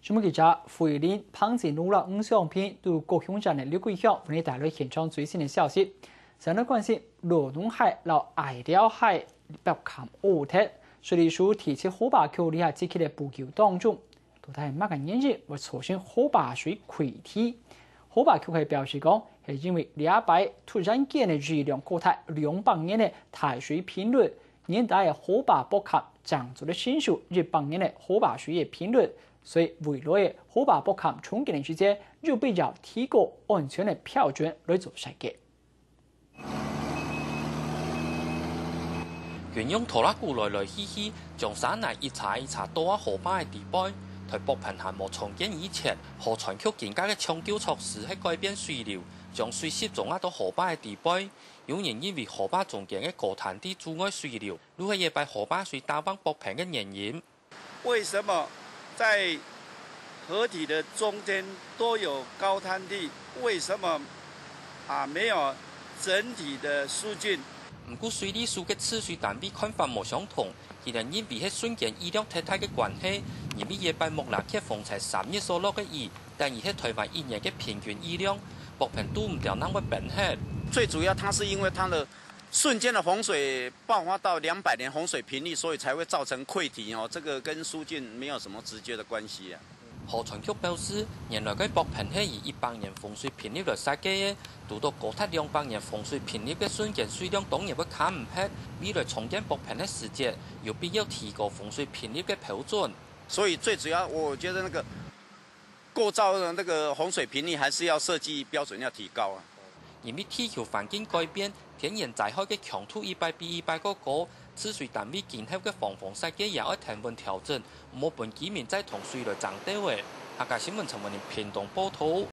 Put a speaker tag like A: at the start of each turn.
A: 新闻记者惠林潘子努了5相片对高雄站的刘桂香为你带来现场最新的消息。上来关心罗东海老爱寮海北坎乌特，水利署提起火把口里下积极的补救当中，到底乜个原因会造成火把水溃堤？火把口系表示讲，系因为礼拜突然间的雨量过大，200年的台水频率，年代的火把北坎涨足了新数，200年的火把水的频率。所以未来的火把北坎重建的之间，就比较提高安全的标准来做设计。
B: 原用拖拉机来去，将山泥一查一查倒喺河坝嘅地板。台北平潭冇重建以前，河泉区更加嘅搶救措施係改變水流，將水泄種到河坝嘅地板。有人因為河坝中間嘅高灘地阻礙水流，如係也把河坝水打往北平嘅原因。
C: 為什麼在河體的中間都有高灘地？為什麼沒有整體的疏浚？
B: 唔過水利署嘅次水單位看法冇相同，而係因為係瞬間雨量太大嘅關係，因為夜拜木蘭溪逢才3月所落嘅雨，但而係台灣1年嘅平均雨量，北平都唔掉那麼平衡。
C: 最主要，它是因為它的瞬間的洪水爆發到200年洪水頻率，所以才會造成潰堤哦。這個跟疏浚沒有什麼直接的關係啊。
B: 河泉區表示，原來嘅北平係以100年洪水頻率來設計嘅，到到高達200年洪水頻率嘅瞬間水量當然會砍唔hết。未來重建北平嘅時節，有必要提高洪水頻率嘅標準。
C: 所以最主要，我覺得那個構造的那個洪水頻率還是要設計標準要提高啊。
B: 因為地球環境改變，天然災害嘅強度100比100個高，次水單位建設嘅防設計也要停運調整，冇本居民再同水來爭地位。客家新聞陳文廉屏東報道。